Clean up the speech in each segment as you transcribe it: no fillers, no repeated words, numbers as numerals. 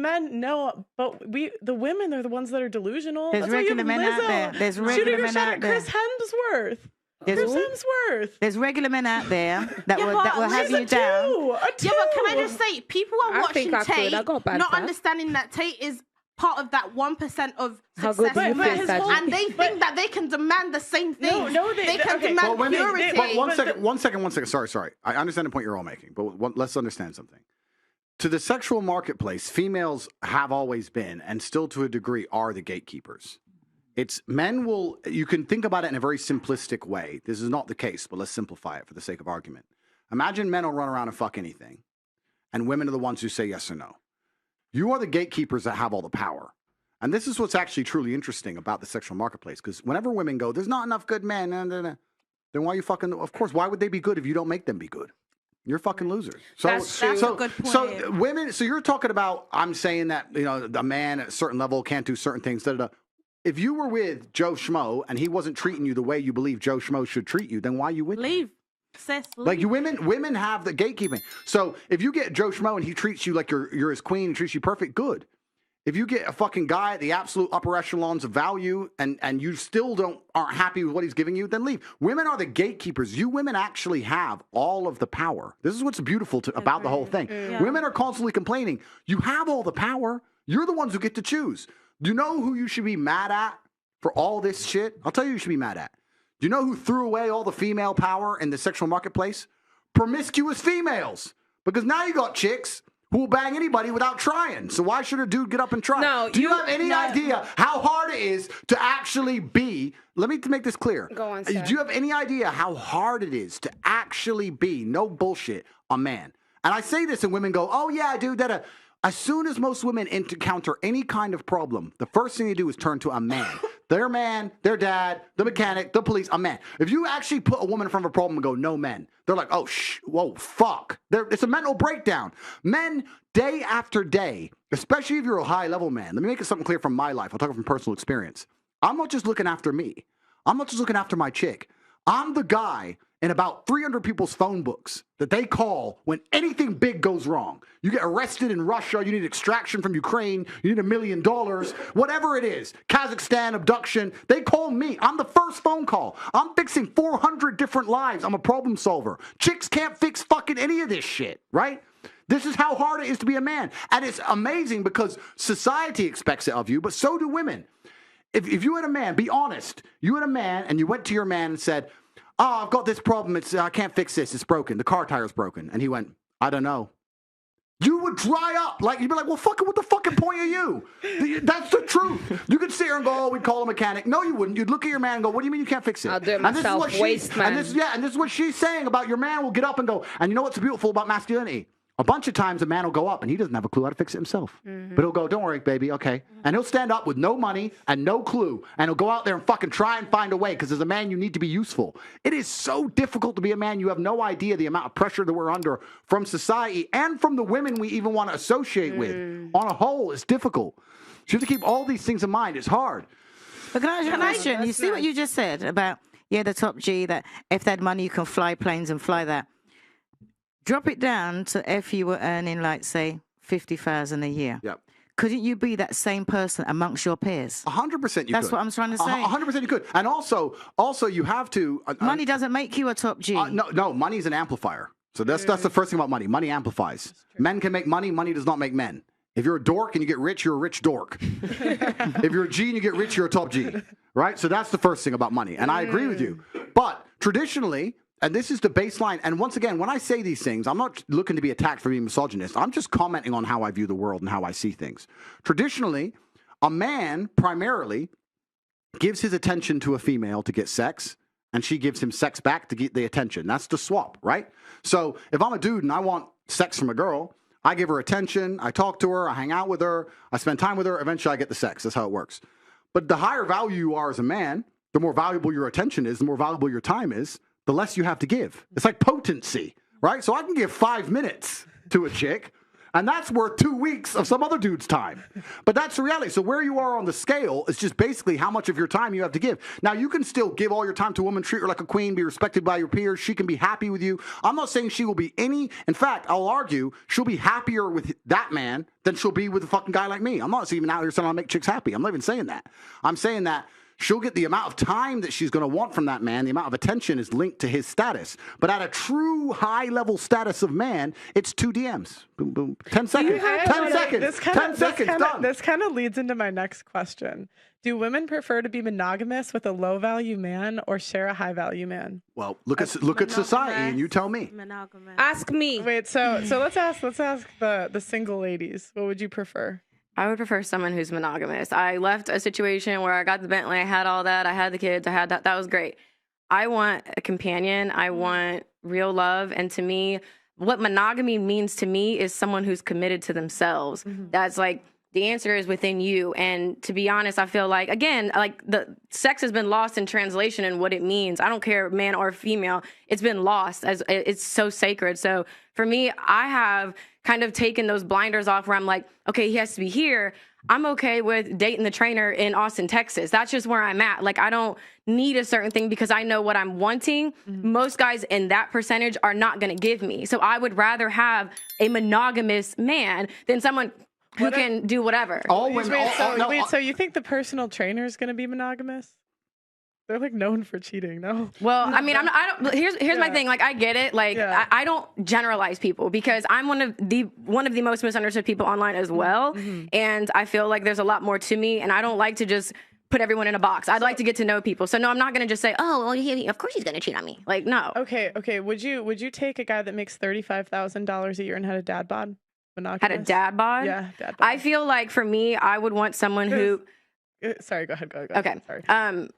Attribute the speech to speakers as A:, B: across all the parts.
A: men, no, but the women are the ones that are delusional.
B: There's regular men out there. There's regular men out there.
A: Chris Hemsworth.
B: There's regular men out there that will have you down.
C: Yeah, but can I just say, people are watching Tate, not understanding that Tate is part of that 1% of success, and they think that they can demand the same thing. No, they can demand purity.
D: One second. Sorry. I understand the point you're all making, but let's understand something. To the sexual marketplace, females have always been, and still to a degree are, the gatekeepers. You can think about it in a very simplistic way. This is not the case, but let's simplify it for the sake of argument. Imagine men will run around and fuck anything, and women are the ones who say yes or no. You are the gatekeepers that have all the power. And this is what's actually truly interesting about the sexual marketplace, because whenever women go, there's not enough good men, then why are you fucking, of course, why would they be good if you don't make them be good? You're fucking losers.
C: That's a good point.
D: So women, so you're talking about, I'm saying that, a man at a certain level can't do certain things, If you were with Joe Schmo and he wasn't treating you the way you believe Joe Schmo should treat you, then why are you with him?
C: Leave. Sis, leave.
D: Like women have the gatekeeping. So if you get Joe Schmo and he treats you like you're his queen and treats you perfect, good. If you get a fucking guy at the absolute upper echelons of value and you still aren't happy with what he's giving you, then leave. Women are the gatekeepers. You women actually have all of the power. This is what's beautiful about the whole thing. Yeah. Women are constantly complaining. You have all the power. You're the ones who get to choose. Do you know who you should be mad at for all this shit? I'll tell you who you should be mad at. Do you know who threw away all the female power in the sexual marketplace? Promiscuous females. Because now you got chicks who will bang anybody without trying. So why should a dude get up and try?
E: No,
D: do you have any idea how hard it is to actually be, let me make this clear.
E: Go on, sir.
D: Do you have any idea how hard it is to actually be, no bullshit, a man? And I say this and women go, oh yeah, dude, as soon as most women encounter any kind of problem, the first thing they do is turn to a man. Their man, their dad, the mechanic, the police, a man. If you actually put a woman in front of a problem and go, no men, they're like, oh, whoa, fuck. It's a mental breakdown. Men, day after day, especially if you're a high-level man, let me make it something clear from my life. I'll talk from personal experience. I'm not just looking after me. I'm not just looking after my chick. I'm the guy in about 300 people's phone books that they call when anything big goes wrong. You get arrested in Russia, you need extraction from Ukraine, you need $1 million, whatever it is, Kazakhstan, abduction, they call me. I'm the first phone call. I'm fixing 400 different lives. I'm a problem solver. Chicks can't fix fucking any of this shit, right? This is how hard it is to be a man. And it's amazing because society expects it of you, but so do women. If you had a man, be honest, you had a man and you went to your man and said, oh, I've got this problem. I can't fix this. It's broken. The car tire's broken. And he went, I don't know. You would dry up. You'd be like, well, fucking, what the fucking point are you? That's the truth. You could sit here and go, oh, we'd call a mechanic. No, you wouldn't. You'd look at your man and go, what do you mean you can't fix it?
E: I'll do it myself, waste man.
D: And this is what she's saying about your man will get up and go, and you know what's beautiful about masculinity? A bunch of times a man will go up and he doesn't have a clue how to fix it himself. Mm-hmm. But he'll go, don't worry, baby, okay. And he'll stand up with no money and no clue. And he'll go out there and fucking try and find a way because as a man, you need to be useful. It is so difficult to be a man. You have no idea the amount of pressure that we're under from society and from the women we even want to associate with. On a whole, it's difficult. So you have to keep all these things in mind. It's hard.
B: But can I ask you a question? You see what you just said about, the top G, that if they had money, you can fly planes and fly that. Drop it down to if you were earning, like, say, $50,000 a year.
D: Yep.
B: Couldn't you be that same person amongst your peers?
D: 100% you could.
B: That's what I'm trying to say.
D: 100% you could. And also you have to...
B: money doesn't make you a top G.
D: No, money is an amplifier. So that's the first thing about money. Money amplifies. Men can make money. Money does not make men. If you're a dork and you get rich, you're a rich dork. If you're a G and you get rich, you're a top G. Right? So that's the first thing about money. And I agree with you. But traditionally... And this is the baseline. And once again, when I say these things, I'm not looking to be attacked for being misogynist. I'm just commenting on how I view the world and how I see things. Traditionally, a man primarily gives his attention to a female to get sex, and she gives him sex back to get the attention. That's the swap, right? So if I'm a dude and I want sex from a girl, I give her attention, I talk to her, I hang out with her, I spend time with her, eventually I get the sex. That's how it works. But the higher value you are as a man, the more valuable your attention is, the more valuable your time is, the less you have to give. It's like potency, right? So I can give 5 minutes to a chick, And that's worth 2 weeks of some other dude's time. But that's the reality. So where you are on the scale is just basically how much of your time you have to give. Now, you can still give all your time to a woman, treat her like a queen, be respected by your peers. She can be happy with you. I'm not saying she will be any. In fact, I'll argue she'll be happier with that man than she'll be with a fucking guy like me. I'm not even out here saying I'll make chicks happy. I'm not even saying that. I'm saying that she'll get the amount of time that she's going to want from that man. The amount of attention is linked to his status. But at a true high-level status of man, it's 2 DMs. Boom, boom. 10 seconds. 10 seconds. 10 seconds, done.
A: This kind of leads into my next question. Do women prefer to be monogamous with a low-value man or share a high-value man?
D: Well, look at society, and you tell me.
C: Monogamous.
E: Ask me.
A: Wait, so let's ask the single ladies. What would you prefer?
F: I would prefer someone who's monogamous. I left a situation where I got the Bentley, I had all that, I had the kids, I had that. That was great. I want a companion. I want real love. And to me, what monogamy means to me is someone who's committed to themselves. Mm-hmm. That's like, the answer is within you. And to be honest, I feel like, again, like the sex has been lost in translation and what it means. I don't care, man or female. It's been lost as it's so sacred. So for me, I have kind of taken those blinders off where I'm like, okay, he has to be here. I'm okay with dating the trainer in Austin, Texas. That's just where I'm at. Like, I don't need a certain thing because I know what I'm wanting. Mm-hmm. Most guys in that percentage are not going to give me. So I would rather have a monogamous man than someone who can do whatever.
A: So you think the personal trainer is going to be monogamous? They're like known for cheating, no?
F: Well, I mean, here's my thing. Like, I get it. Like, I don't generalize people because I'm one of the most misunderstood people online as well. Mm-hmm. And I feel like there's a lot more to me, and I don't like to just put everyone in a box. I'd like to get to know people. So no, I'm not going to just say, oh, well, of course he's going to cheat on me. Like, no.
A: Okay. Would you take a guy that makes $35,000 a year and had a dad bod? Monogamous?
F: Had a dad bod?
A: Yeah, dad bod.
F: I feel like for me, I would want someone who.
A: Sorry, go ahead.
F: Okay.
A: Sorry.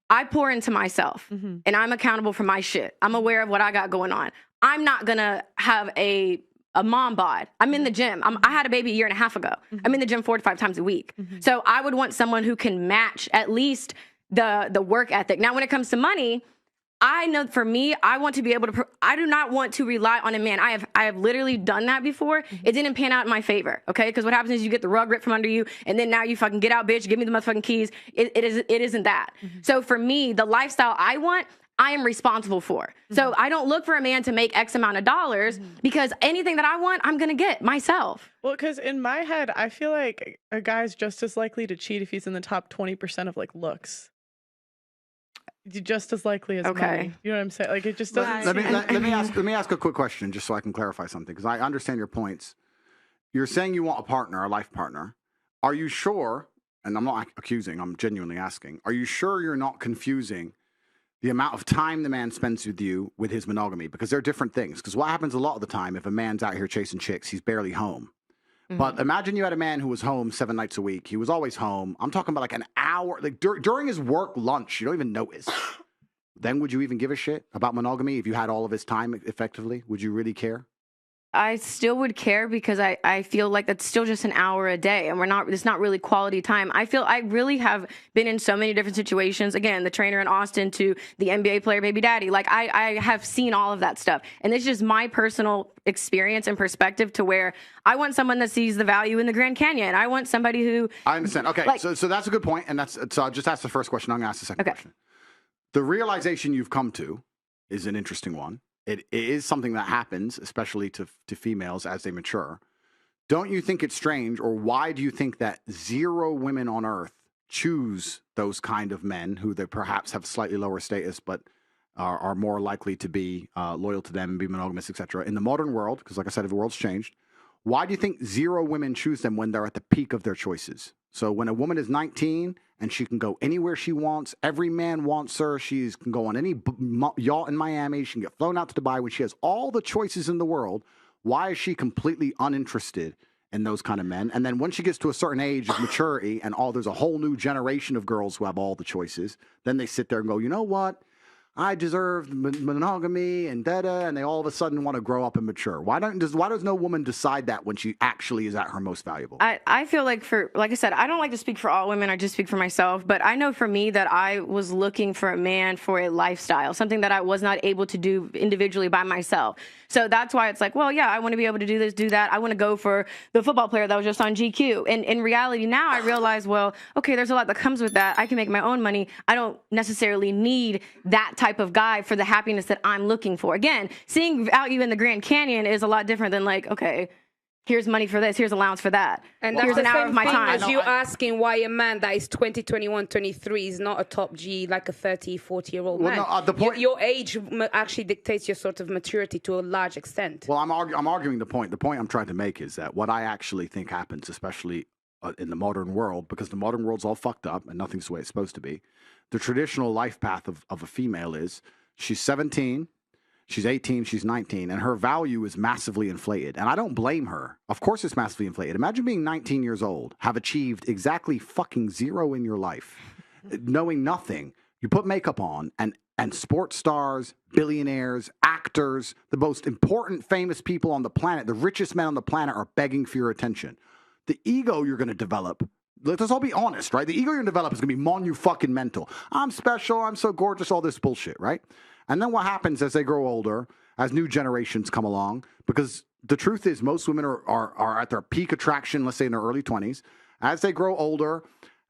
F: I pour into myself, mm-hmm. and I'm accountable for my shit. I'm aware of what I got going on. I'm not gonna have a mom bod. I'm in the gym. I had a baby a year and a half ago. Mm-hmm. I'm in the gym 4 to 5 times a week. Mm-hmm. So I would want someone who can match at least the work ethic. Now, when it comes to money, I know for me, I want to be able to. I do not want to rely on a man. I have literally done that before. Mm-hmm. It didn't pan out in my favor. Okay, because what happens is you get the rug ripped from under you, and then now you fucking get out, bitch. Give me the motherfucking keys. It isn't that. Mm-hmm. So for me, the lifestyle I want, I am responsible for. Mm-hmm. So I don't look for a man to make X amount of dollars because anything that I want, I'm gonna get myself.
A: Well, because in my head, I feel like a guy's just as likely to cheat if he's in the top 20% of like looks. Just as likely as money. You know what I'm saying? Like, it just doesn't.
D: Let me ask a quick question, just so I can clarify something, because I understand your points. You're saying you want a partner, a life partner. Are you sure? And I'm not accusing. I'm genuinely asking. Are you sure you're not confusing the amount of time the man spends with you with his monogamy? Because they're different things. Because what happens a lot of the time, if a man's out here chasing chicks, he's barely home. Mm-hmm. But imagine you had a man who was home 7 nights a week. He was always home. I'm talking about like an hour, like during his work lunch. You don't even notice. Then would you even give a shit about monogamy if you had all of his time effectively? Would you really care?
F: I still would care because I feel like that's still just an hour a day and it's not really quality time. I feel I really have been in so many different situations. Again, the trainer in Austin to the NBA player baby daddy. Like I have seen all of that stuff. And it's just my personal experience and perspective to where I want someone that sees the value in the Grand Canyon. I want somebody who.
D: I understand. Okay. Like, so that's a good point. And so I'll just ask the first question. I'm going to ask the second question. The realization you've come to is an interesting one. It is something that happens, especially to females as they mature. Don't you think it's strange, or why do you think that 0 women on earth choose those kind of men who they perhaps have slightly lower status, but are more likely to be loyal to them and be monogamous, etc. In the modern world, because like I said, the world's changed. Why do you think 0 women choose them when they're at the peak of their choices? So when a woman is 19 and she can go anywhere she wants, every man wants her, she can go on any yacht in Miami, she can get flown out to Dubai, when she has all the choices in the world, why is she completely uninterested in those kind of men? And then when she gets to a certain age of maturity and there's a whole new generation of girls who have all the choices, then they sit there and go, you know what? I deserve monogamy and da-da, and they all of a sudden want to grow up and mature. Why does no woman decide that when she actually is at her most valuable?
F: I feel like like I said, I don't like to speak for all women. I just speak for myself. But I know for me that I was looking for a man for a lifestyle, something that I was not able to do individually by myself. So that's why it's like, well, yeah, I want to be able to do this, do that. I want to go for the football player that was just on GQ. And in reality, now I realize, well, okay, there's a lot that comes with that. I can make my own money. I don't necessarily need that type of guy for the happiness that I'm looking for. Again, seeing value in the Grand Canyon is a lot different than like, okay, here's money for this, here's allowance for that.
E: And
F: here's an hour of my time.
E: As you asking why a man that is 20, 21, 23 is not a top G like a 30, 40-year-old man.
D: No, the point,
E: your age actually dictates your sort of maturity to a large extent.
D: Well, I'm arguing the point. The point I'm trying to make is that what I actually think happens, especially in the modern world, because the modern world's all fucked up and nothing's the way it's supposed to be. The traditional life path of a female is she's 17, she's 18, she's 19, and her value is massively inflated. And I don't blame her. Of course it's massively inflated. Imagine being 19 years old, have achieved exactly fucking zero in your life, knowing nothing. You put makeup on, and sports stars, billionaires, actors, the most important famous people on the planet, the richest men on the planet are begging for your attention. The ego you're going to develop, let's all be honest, right? The ego you're going to develop is going to be mon-you-fucking-mental. I'm special, I'm so gorgeous, all this bullshit, right? And then what happens as they grow older, as new generations come along, because the truth is most women are at their peak attraction, let's say in their early 20s. As they grow older,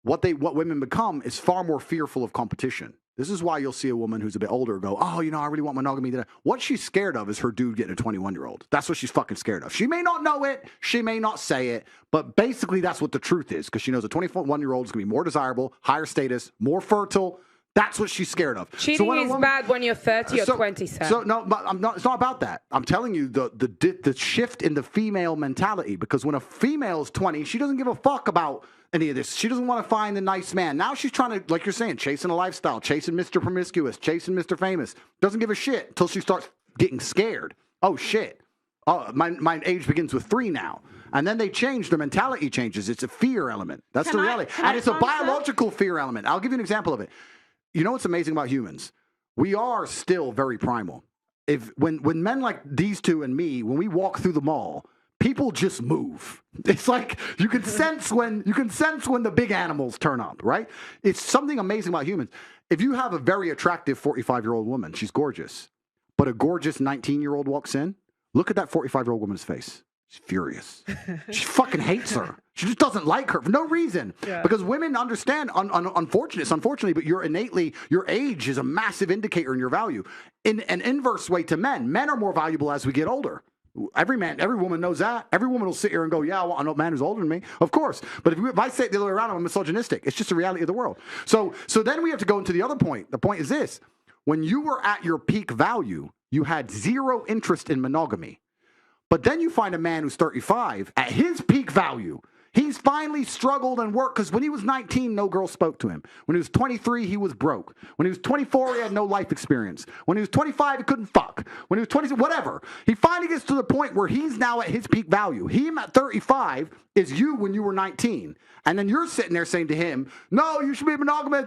D: what women become is far more fearful of competition. This is why you'll see a woman who's a bit older go, oh, I really want monogamy. What she's scared of is her dude getting a 21-year-old. That's what she's fucking scared of. She may not know it. She may not say it. But basically, that's what the truth is, because she knows a 21-year-old is going to be more desirable, higher status, more fertile. That's what she's scared of.
E: Cheating is bad when you're 30 or 20, sir.
D: So no, but it's not about that. I'm telling you the shift in the female mentality, because when a female is 20, she doesn't give a fuck about any of this. She doesn't want to find the nice man. Now she's trying to, like you're saying, chasing a lifestyle, chasing Mr. Promiscuous, chasing Mr. Famous. Doesn't give a shit until she starts getting scared. Oh, shit. Oh, my age begins with 3 now. And then they change, their mentality changes. It's a fear element. That's the reality. And it's a biological fear element. I'll give you an example of it. You know what's amazing about humans? We are still very primal. When men like these two and me, when we walk through the mall, people just move. It's like you can sense when the big animals turn up, right? It's something amazing about humans. If you have a very attractive 45-year-old woman, she's gorgeous, but a gorgeous 19-year-old walks in, look at that 45-year-old woman's face. She's furious. She fucking hates her. She just doesn't like her for no reason. Yeah. Because women understand, unfortunately, but your age is a massive indicator in your value. In an inverse way to men, men are more valuable as we get older. Every woman knows that. Every woman will sit here and go, yeah, I want a man who's older than me. Of course. But if I say it the other way around, I'm misogynistic. It's just the reality of the world. So then we have to go into the other point. The point is this. When you were at your peak value, you had zero interest in monogamy. But then you find a man who's 35 at his peak value. He's finally struggled and worked, because when he was 19, no girl spoke to him. When he was 23, he was broke. When he was 24, he had no life experience. When he was 25, he couldn't fuck. When he was 20, whatever. He finally gets to the point where he's now at his peak value. Him at 35 is you when you were 19. And then you're sitting there saying to him, no, you should be monogamous.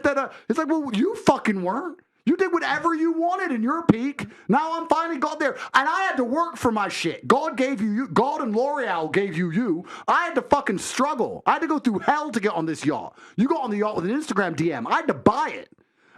D: It's like, well, you fucking weren't. You did whatever you wanted in your peak. Now I'm finally got there. And I had to work for my shit. God gave you. God and L'Oreal gave you. I had to fucking struggle. I had to go through hell to get on this yacht. You got on the yacht with an Instagram DM. I had to buy it.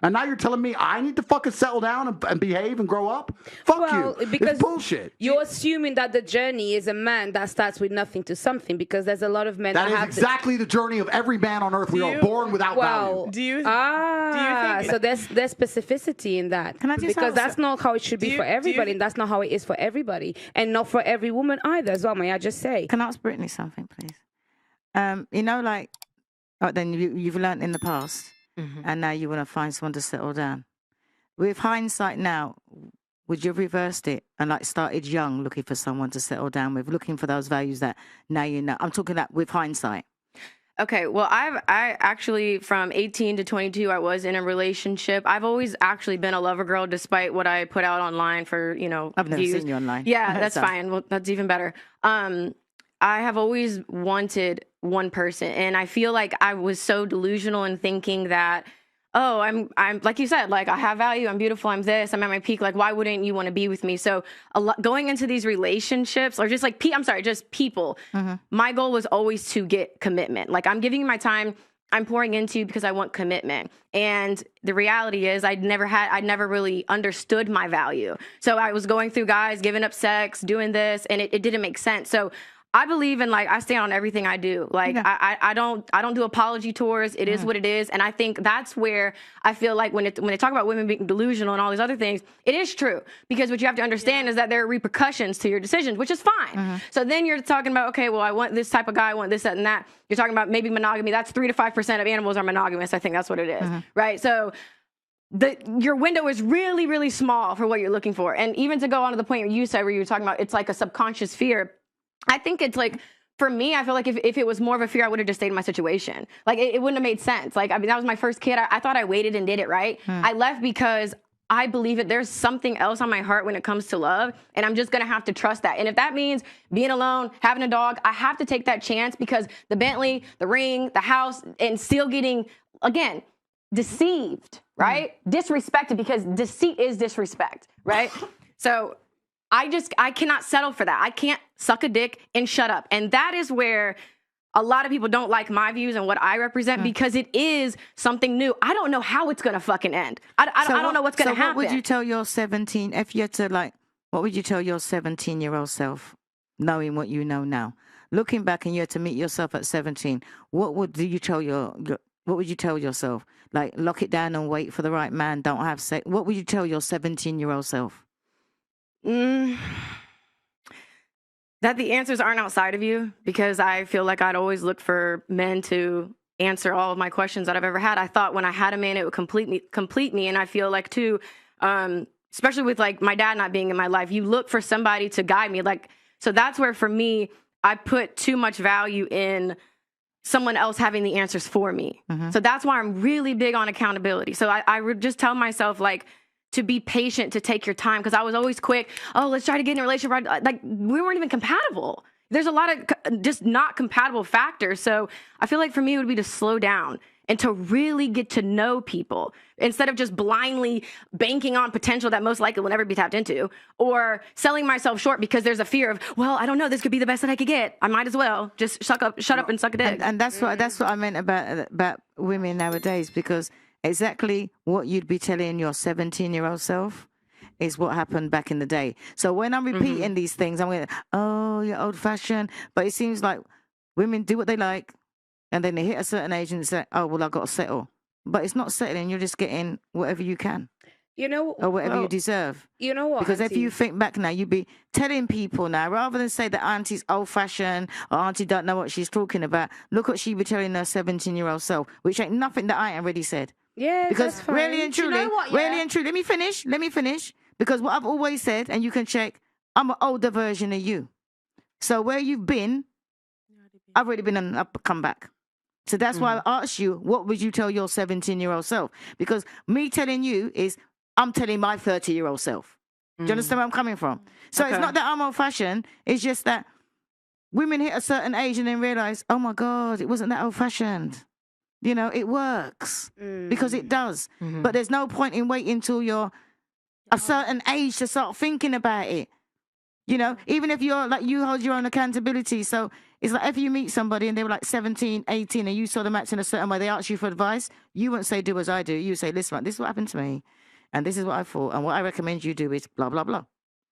D: And now you're telling me I need to fucking settle down and behave and grow up? Fuck you. Because it's bullshit.
E: You're assuming that the journey is a man that starts with nothing to something, because there's a lot of men
D: that is exactly the journey of every man on earth. We are born without value.
A: Do you think
E: so there's specificity in that.
B: Can I just
E: because that's not how it should be for everybody, and that's not how it is for everybody, and not for every woman either as well, may I just say.
B: Can I ask Brittany something, please? Then you've learned in the past. Mm-hmm. And now you want to find someone to settle down. With hindsight now, would you have reversed it and started young, looking for someone to settle down with, looking for those values that now you know? I'm talking that with hindsight.
F: Okay, well, I actually, from 18 to 22, I was in a relationship. I've always actually been a lover girl, despite what I put out online for,
B: I've never
F: views.
B: seen you online.
F: Yeah, that's fine. Well, that's even better. I have always wanted one person, and I feel like I was so delusional in thinking that oh, I'm like you said, like I have value, I'm beautiful, I'm this, I'm at my peak. Like, why wouldn't you want to be with me? So going into these relationships or just like, just people, my goal was always to get commitment. Like I'm giving you my time, I'm pouring into you because I want commitment. And the reality is I'd never really understood my value. So I was going through guys, giving up sex, doing this, and it didn't make sense. So I believe in I stand on everything I do. Like I don't do apology tours. It is what it is. And I think that's where I feel like when they talk about women being delusional and all these other things, it is true. Because what you have to understand is that there are repercussions to your decisions, which is fine. So then you're talking about, okay, well, I want this type of guy, I want this, that, and that. You're talking about maybe monogamy. That's 3 to 5% of animals are monogamous. I think that's what it is. Right. So your window is really, really small for what you're looking for. And even to go on to the point you said where you were talking about it's like a subconscious fear. I think it's like, for me, I feel like if it was more of a fear, I would have just stayed in my situation. Like, it wouldn't have made sense. Like, I mean, that was my first kid. I thought I waited and did it right. I left because I believe that there's something else on my heart when it comes to love, and I'm just going to have to trust that. And if that means being alone, having a dog, I have to take that chance because the Bentley, the ring, the house, and still getting, again, deceived, right? Disrespected, because deceit is disrespect, right? So I cannot settle for that. I can't suck a dick and shut up. And that is where a lot of people don't like my views and what I represent because it is something new. I don't know how it's going to fucking end. I don't know what's going to happen.
B: What would you tell your 17, if you had to what would you tell your 17-year-old self, knowing what you know now? Looking back and you had to meet yourself at 17, what would you tell yourself? Like, lock it down and wait for the right man, don't have sex. What would you tell your 17-year-old self?
F: That the answers aren't outside of you, because I feel like I'd always look for men to answer all of my questions that I've ever had. I thought when I had a man, it would complete me. And I feel like too, especially with like my dad not being in my life, you look for somebody to guide me. Like, so that's where for me, I put too much value in someone else having the answers for me. So that's why I'm really big on accountability. So I would just tell myself, like, to be patient, to take your time, because I was always quick. Oh, let's try to get in a relationship. Like, we weren't even compatible. There's a lot of just not compatible factors. So I feel like for me, it would be to slow down and to really get to know people instead of just blindly banking on potential that most likely will never be tapped into, or selling myself short because there's a fear of, well, I don't know, this could be the best that I could get. I might as well just shut up and suck a dick.
B: And that's what I meant about women nowadays, because exactly what you'd be telling your 17-year-old self is what happened back in the day. So when I'm repeating these things, I'm going, oh, you're old-fashioned. But it seems like women do what they like, and then they hit a certain age and say, oh, well, I've got to settle. But it's not settling. You're just getting whatever you can. Or whatever you deserve.
E: You know what?
B: Because
E: Auntie,
B: if you think back now, you'd be telling people now, rather than say that Auntie's old-fashioned or Auntie don't know what she's talking about, look what she'd be telling her 17-year-old self, which ain't nothing that I ain't already said.
E: Yeah,
B: because
E: that's fine.
B: really and truly, let me finish. Because what I've always said, and you can check, I'm an older version of you. So where you've been, I've already been on up come back. So that's why I asked you, what would you tell your 17-year-old self? Because me telling you is, I'm telling my 30-year-old self. Do you understand where I'm coming from? So it's not that I'm old-fashioned. It's just that women hit a certain age and then realize, oh my God, it wasn't that old-fashioned. You know, it works because it does. But there's no point in waiting till you're a certain age to start thinking about it. You know, even if you're like, you hold your own accountability. So it's like if you meet somebody and they were like 17, 18 and you saw them acting a certain way, they asked you for advice, you wouldn't say, do as I do. You say, listen, this is what happened to me. And this is what I thought. And what I recommend you do is blah, blah, blah.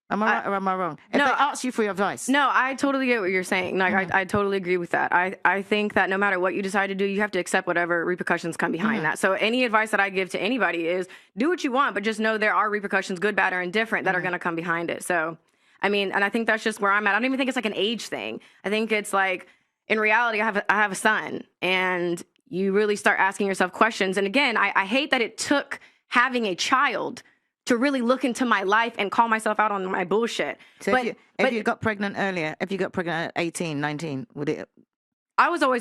B: Am I right or am I wrong? If they ask you for your advice.
F: No, I totally get what you're saying. Like, I totally agree with that. I think that no matter what you decide to do, you have to accept whatever repercussions come behind that. So any advice that I give to anybody is do what you want, but just know there are repercussions, good, bad, or indifferent, that are going to come behind it. So, I mean, and I think that's just where I'm at. I don't even think it's like an age thing. I think it's like, in reality, I have a son, and you really start asking yourself questions. And again, I hate that it took having a child to really look into my life and call myself out on my bullshit.
B: So if you got pregnant earlier, if you got pregnant at 18, 19, would it?
F: I was always on